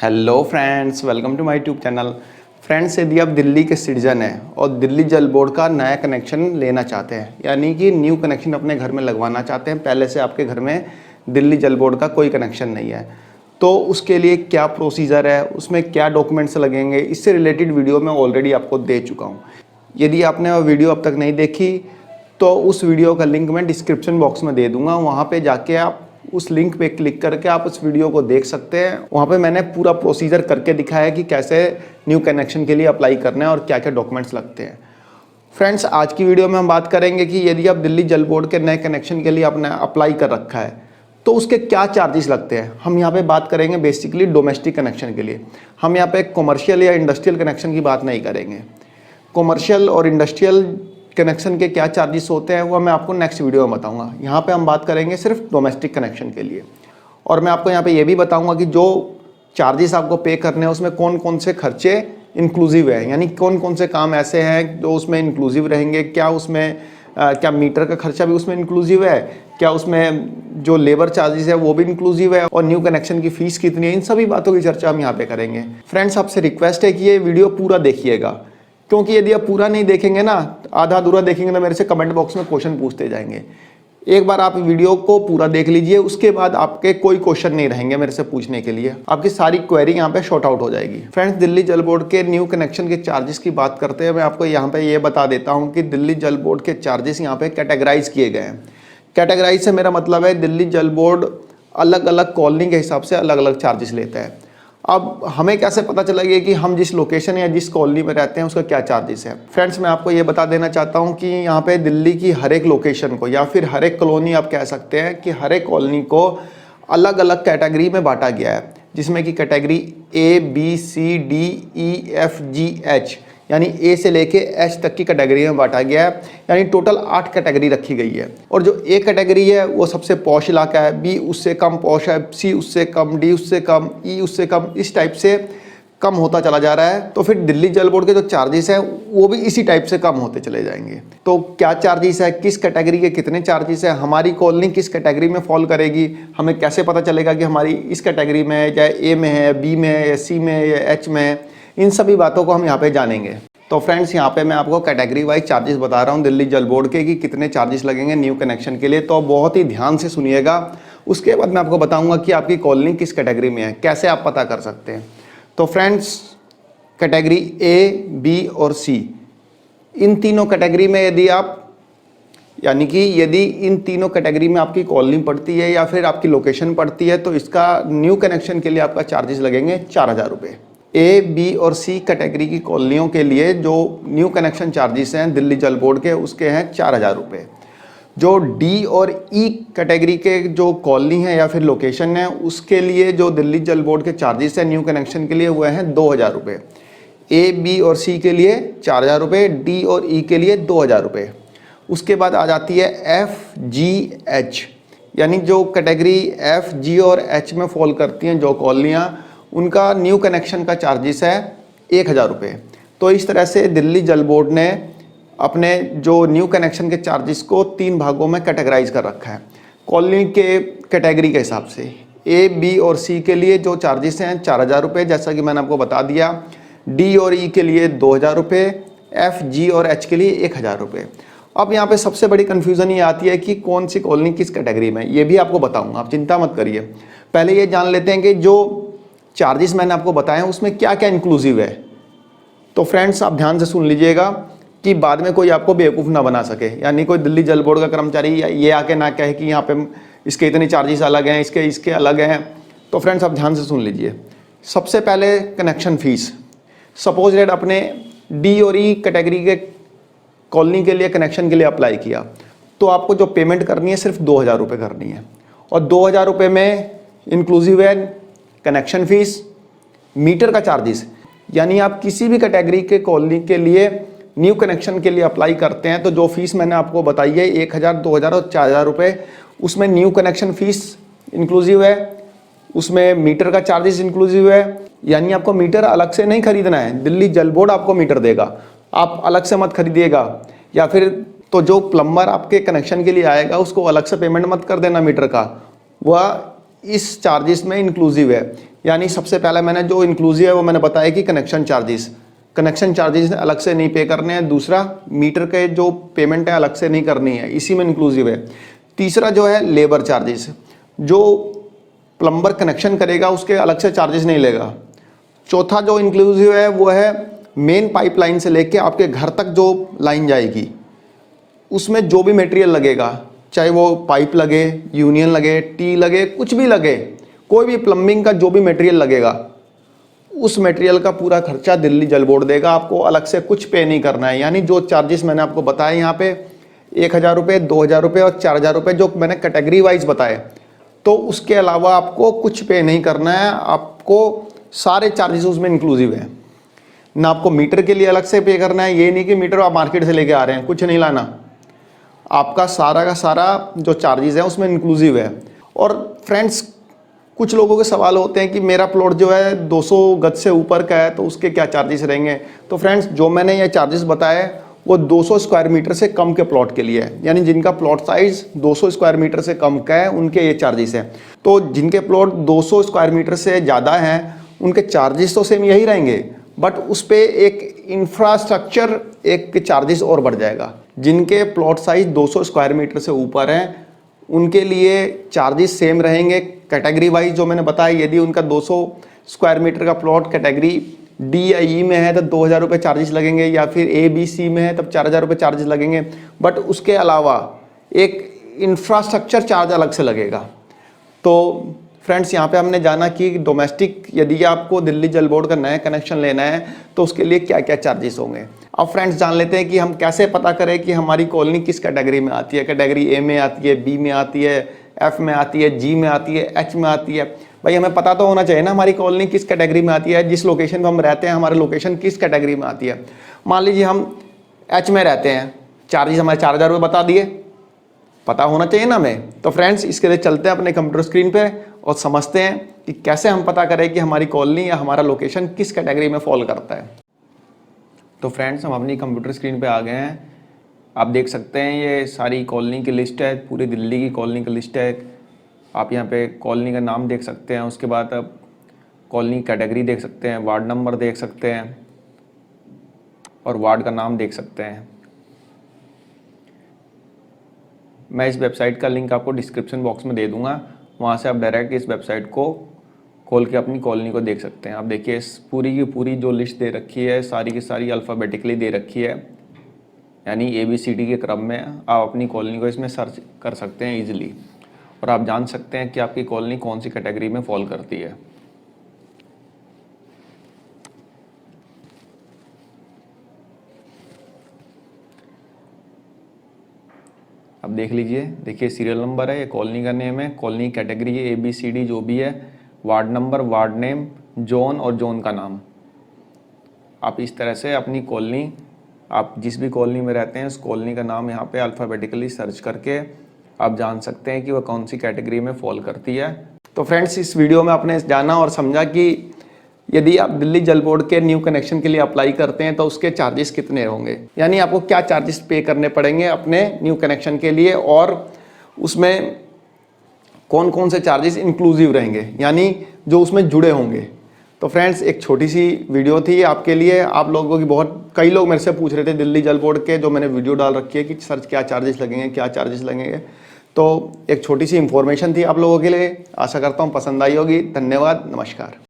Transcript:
Hello friends, welcome to my YouTube channel. Friends, यदि आप दिल्ली के सिटीजन हैं और दिल्ली जल बोर्ड का नया कनेक्शन लेना चाहते हैं, यानी कि न्यू कनेक्शन अपने घर में लगवाना चाहते हैं, पहले से आपके घर में दिल्ली जल बोर्ड का कोई कनेक्शन नहीं है, तो उसके लिए क्या प्रोसीजर है, उसमें क्या डॉक्यूमेंट्स लगेंगे, इससे रिलेटेड वीडियो मैं ऑलरेडी आपको दे चुका हूँ। यदि आपने वो वीडियो अब तक नहीं देखी तो उस वीडियो का लिंक मैं डिस्क्रिप्शन बॉक्स में दे दूँगा, वहाँ पर जाके आप उस लिंक पे क्लिक करके आप उस वीडियो को देख सकते हैं। वहाँ पे मैंने पूरा प्रोसीजर करके दिखाया है कि कैसे न्यू कनेक्शन के लिए अप्लाई करना है और क्या क्या डॉक्यूमेंट्स लगते हैं। फ्रेंड्स, आज की वीडियो में हम बात करेंगे कि यदि आप दिल्ली जल बोर्ड के नए कनेक्शन के लिए आपने अप्लाई कर रखा है तो उसके क्या चार्जेस लगते हैं। हम यहाँ पे बात करेंगे बेसिकली डोमेस्टिक कनेक्शन के लिए। हम यहाँ पे कमर्शियल या इंडस्ट्रियल कनेक्शन की बात नहीं करेंगे। कमर्शियल और इंडस्ट्रियल कनेक्शन के क्या चार्जेस होते हैं वो मैं आपको नेक्स्ट वीडियो में बताऊंगा। यहाँ पे हम बात करेंगे सिर्फ डोमेस्टिक कनेक्शन के लिए, और मैं आपको यहाँ पे ये भी बताऊंगा कि जो चार्जेस आपको पे करने हैं उसमें कौन कौन से खर्चे इंक्लूसिव है, यानी कौन कौन से काम ऐसे हैं जो उसमें इंक्लूसिव रहेंगे। क्या उसमें क्या मीटर का खर्चा भी उसमें इंक्लूसिव है, क्या उसमें जो लेबर चार्जेस है वो भी इंक्लूसिव है, और न्यू कनेक्शन की फीस कितनी है, इन सभी बातों की चर्चा हम यहाँ पे करेंगे। फ्रेंड्स, आपसे रिक्वेस्ट है कि ये वीडियो पूरा देखिएगा, क्योंकि यदि आप पूरा नहीं देखेंगे ना, आधा अधूरा देखेंगे तो मेरे से कमेंट बॉक्स में क्वेश्चन पूछते जाएंगे। एक बार आप वीडियो को पूरा देख लीजिए, उसके बाद आपके कोई क्वेश्चन नहीं रहेंगे मेरे से पूछने के लिए, आपकी सारी क्वेरी यहाँ पे शॉर्ट आउट हो जाएगी। फ्रेंड्स, दिल्ली जल बोर्ड के न्यू कनेक्शन के चार्जेस की बात करते हैं, मैं आपको यहाँ पे ये बता देता हूँ कि दिल्ली जल बोर्ड के चार्जेस यहाँ पे कैटेगराइज किए गए हैं। कैटेगराइज से मेरा मतलब है दिल्ली जल बोर्ड अलग अलग कॉलोनी के हिसाब से अलग अलग चार्जेस लेता है। अब हमें कैसे पता चलेगा कि हम जिस लोकेशन या जिस कॉलोनी में रहते हैं उसका क्या चार्जेस है। फ्रेंड्स, मैं आपको ये बता देना चाहता हूँ कि यहाँ पे दिल्ली की हर एक लोकेशन को या फिर हर एक कॉलोनी, आप कह सकते हैं कि हर एक कॉलोनी को अलग अलग कैटेगरी में बांटा गया है, जिसमें कि category A, B, C, D, E, F, G, H यानी A से लेके H तक की कैटेगरी में बांटा गया है, यानी टोटल 8 कैटेगरी रखी गई है। और जो A कैटेगरी है वो सबसे पॉश इलाका है, B उससे कम पॉश है, C उससे कम, D उससे कम, E उससे कम, इस टाइप से कम होता चला जा रहा है। तो फिर दिल्ली जल बोर्ड के जो चार्जेस हैं वो भी इसी टाइप से कम होते चले जाएंगे। तो क्या चार्जेस है, किस कैटेगरी के कितने चार्जेस है, हमारी कॉलोनी किस कैटेगरी में फॉल करेगी, हमें कैसे पता चलेगा कि हमारी इस कैटेगरी में है, चाहे A में है, B में है, या C में है, या H में है, इन सभी बातों को हम यहाँ पे जानेंगे। तो फ्रेंड्स, यहाँ पे मैं आपको कैटेगरी वाइज चार्जेस बता रहा हूँ दिल्ली जल बोर्ड के कि कितने चार्जेस लगेंगे न्यू कनेक्शन के लिए, तो बहुत ही ध्यान से सुनिएगा। उसके बाद मैं आपको बताऊंगा कि आपकी कॉलोनी किस कैटेगरी में है, कैसे आप पता कर सकते हैं। तो फ्रेंड्स, कैटेगरी A, B और C, इन तीनों कैटेगरी में यदि आप, यानी कि यदि इन तीनों कैटेगरी में आपकी कॉलोनी पड़ती है या फिर आपकी लोकेशन पड़ती है, तो इसका न्यू कनेक्शन के लिए आपका चार्जेस लगेंगे 4000 रुपये। A, B और C कैटेगरी की कॉलोनियों के लिए जो न्यू कनेक्शन चार्जेस हैं दिल्ली जल बोर्ड के, उसके हैं 4000 रुपये। जो D और E कैटेगरी के जो कॉलोनी है या फिर लोकेशन है, उसके लिए जो दिल्ली जल बोर्ड के चार्जेस हैं न्यू कनेक्शन के लिए वो हैं 2000 रुपये। A, B और C के लिए 4000 रुपये, D और E के लिए 2000 रुपये। उसके बाद आ जाती है F, G, H, यानी जो कैटेगरी F, G और H में फॉल करती हैं जो कॉलोनियाँ, उनका न्यू कनेक्शन का चार्जेस है 1000 रुपये। तो इस तरह से दिल्ली जल बोर्ड ने अपने जो न्यू कनेक्शन के चार्जेस को 3 भागों में कैटेगराइज कर रखा है कॉलोनी के कैटेगरी के हिसाब से। A, B और C के लिए जो चार्जेस हैं 4000 रुपये, जैसा कि मैंने आपको बता दिया। D और E के लिए 2000 रुपये, F, G और H के लिए 1000 रुपये। अब यहाँ पे सबसे बड़ी कन्फ्यूज़न ये आती है कि कौन सी कॉलोनी किस कैटेगरी में, ये भी आपको बताऊँगा, आप चिंता मत करिए। पहले ये जान लेते हैं कि जो चार्जेस मैंने आपको बताए उसमें क्या क्या इंक्लूसिव है। तो फ्रेंड्स, आप ध्यान से सुन लीजिएगा कि बाद में कोई आपको बेवकूफ़ ना बना सके, यानी कोई दिल्ली जल बोर्ड का कर्मचारी ये आके ना कहे कि यहाँ पे इसके इतने चार्जेस अलग हैं, इसके अलग हैं। तो फ्रेंड्स, आप ध्यान से सुन लीजिए। सबसे पहले कनेक्शन फ़ीस। सपोज डेट अपने D और E कैटेगरी के कॉलोनी के लिए कनेक्शन के लिए अप्लाई किया, तो आपको जो पेमेंट करनी है सिर्फ 2000 रुपये करनी है, और 2000 रुपये में इंक्लूसिव है कनेक्शन फीस, मीटर का चार्जेस। यानी आप किसी भी कैटेगरी के कॉलोनी के लिए न्यू कनेक्शन के लिए अप्लाई करते हैं तो जो फीस मैंने आपको बताई है 1000, 2000 और 4000 रुपये, उसमें न्यू कनेक्शन फीस इंक्लूसिव है, उसमें मीटर का चार्जेस इंक्लूसिव है। यानी आपको मीटर अलग से नहीं खरीदना है, दिल्ली जल बोर्ड आपको मीटर देगा, आप अलग से मत खरीदिएगा। या फिर तो जो प्लम्बर आपके कनेक्शन के लिए आएगा उसको अलग से पेमेंट मत कर देना मीटर का, वह इस चार्जेस में इंक्लूसिव है। यानी सबसे पहले मैंने जो इंक्लूसिव है वो मैंने बताया कि कनेक्शन चार्जेस अलग से नहीं पे करने हैं। दूसरा, मीटर के जो पेमेंट है अलग से नहीं करनी है, इसी में इंक्लूसिव है। तीसरा जो है लेबर चार्जेस, जो प्लम्बर कनेक्शन करेगा उसके अलग से चार्जेस नहीं लेगा। चौथा जो इंक्लूसिव है वो है मेन पाइपलाइन से लेके आपके घर तक जो लाइन जाएगी उसमें जो भी मटेरियल लगेगा, चाहे वो पाइप लगे, यूनियन लगे, टी लगे, कुछ भी लगे, कोई भी प्लम्बिंग का जो भी मटेरियल लगेगा उस मटेरियल का पूरा खर्चा दिल्ली जल बोर्ड देगा। आपको अलग से कुछ पे नहीं करना है। यानी जो चार्जेस मैंने आपको बताए यहाँ पे 1,000 रुपये, 2,000 रुपये और 4,000 रुपये जो मैंने कैटेगरी वाइज बताए, तो उसके अलावा आपको कुछ पे नहीं करना है। आपको सारे चार्जेस उसमें इंक्लूसिव है। ना आपको मीटर के लिए अलग से पे करना है, ये नहीं कि मीटर आप मार्केट से लेके आ रहे हैं, कुछ नहीं लाना। आपका सारा का सारा जो चार्जेस है उसमें इंक्लूसिव है। और फ्रेंड्स, कुछ लोगों के सवाल होते हैं कि मेरा प्लॉट जो है 200 गज से ऊपर का है तो उसके क्या चार्जेस रहेंगे। तो फ्रेंड्स, जो मैंने ये चार्जेस बताए वो 200 स्क्वायर मीटर से कम के प्लॉट के लिए है। यानी जिनका प्लॉट साइज 200 स्क्वायर मीटर से कम का है उनके ये चार्जेस हैं। तो जिनके प्लॉट 200 स्क्वायर मीटर से ज़्यादा हैं उनके चार्जेस तो सेम यही रहेंगे, बट उस पर एक इंफ्रास्ट्रक्चर एक चार्जेस और बढ़ जाएगा। जिनके प्लॉट साइज 200 स्क्वायर मीटर से ऊपर हैं उनके लिए चार्जेस सेम रहेंगे कैटेगरी वाइज जो मैंने बताया। यदि उनका 200 स्क्वायर मीटर का प्लॉट कैटेगरी डी या ई में है तो 2,000 रुपये चार्जेस लगेंगे, या फिर ए बी सी में है तब 4,000 रुपये चार्जेस लगेंगे। बट उसके अलावा एक इंफ्रास्ट्रक्चर चार्ज अलग से लगेगा। तो फ्रेंड्स, यहाँ पे हमने जाना कि डोमेस्टिक यदि आपको दिल्ली जल बोर्ड का नया कनेक्शन लेना है तो उसके लिए क्या क्या चार्जेस होंगे। अब फ्रेंड्स, जान लेते हैं कि हम कैसे पता करें कि हमारी कॉलोनी किस कैटेगरी में आती है। कैटेगरी ए में आती है, बी में आती है, एफ में आती है, जी में आती है, एच में आती है। भाई, हमें पता तो होना चाहिए ना हमारी कॉलोनी किस कैटेगरी में आती है, जिस लोकेशन पर हम रहते हैं हमारी लोकेशन किस कैटेगरी में आती है। मान लीजिए हम एच में रहते हैं, चार्जेस हमारे 4,000 रुपये बता दिए, पता होना चाहिए ना हमें। तो फ्रेंड्स, इसके लिए चलते हैं अपने कंप्यूटर स्क्रीन पे और समझते हैं कि कैसे हम पता करें कि हमारी कॉलोनी या हमारा लोकेशन किस कैटेगरी में फॉल करता है। तो फ्रेंड्स, हम अपनी कंप्यूटर स्क्रीन पे आ गए हैं। आप देख सकते हैं ये सारी कॉलोनी की लिस्ट है, पूरी दिल्ली की कॉलोनी की लिस्ट है। आप यहाँ पे कॉलोनी का नाम देख सकते हैं, उसके बाद आप कॉलोनी कैटेगरी देख सकते हैं, वार्ड नंबर देख सकते हैं और वार्ड का नाम देख सकते हैं। मैं इस वेबसाइट का लिंक आपको डिस्क्रिप्शन बॉक्स में दे दूंगा, वहाँ से आप डायरेक्ट इस वेबसाइट को खोल के अपनी कॉलोनी को देख सकते हैं। आप देखिए, इस पूरी की पूरी जो लिस्ट दे रखी है सारी की सारी अल्फ़ाबेटिकली दे रखी है, यानी ABCD के क्रम में आप अपनी कॉलोनी को इसमें सर्च कर सकते हैं ईजिली, और आप जान सकते हैं कि आपकी कॉलोनी कौन सी कैटेगरी में फॉल करती है। अब देख लीजिए, देखिए सीरियल नंबर है, ये कॉलोनी का नेम है, कॉलोनी कैटेगरी है ABCD जो भी है, ward number, ward name, zone और जोन का नाम। आप इस तरह से अपनी कॉलोनी, आप जिस भी कॉलोनी में रहते हैं उस कॉलोनी का नाम यहाँ पे अल्फ़ाबेटिकली सर्च करके आप जान सकते हैं कि वह कौन सी कैटेगरी में फॉल करती है। तो फ्रेंड्स, इस वीडियो में आपने जाना और समझा कि यदि आप दिल्ली जल बोर्ड के न्यू कनेक्शन के लिए अप्लाई करते हैं तो उसके चार्जेस कितने होंगे, यानी आपको क्या चार्जेस पे करने पड़ेंगे अपने न्यू कनेक्शन के लिए, और उसमें कौन कौन से चार्जेस इंक्लूसिव रहेंगे, यानी जो उसमें जुड़े होंगे। तो फ्रेंड्स, एक छोटी सी वीडियो थी आपके लिए। आप लोगों की कई लोग मेरे से पूछ रहे थे दिल्ली जल बोर्ड के, जो मैंने वीडियो डाल रखी है कि सर क्या चार्जेस लगेंगे, क्या चार्जेस लगेंगे। तो एक छोटी सी इन्फॉर्मेशन थी आप लोगों के लिए। आशा करता हूँ पसंद आई होगी। धन्यवाद, नमस्कार।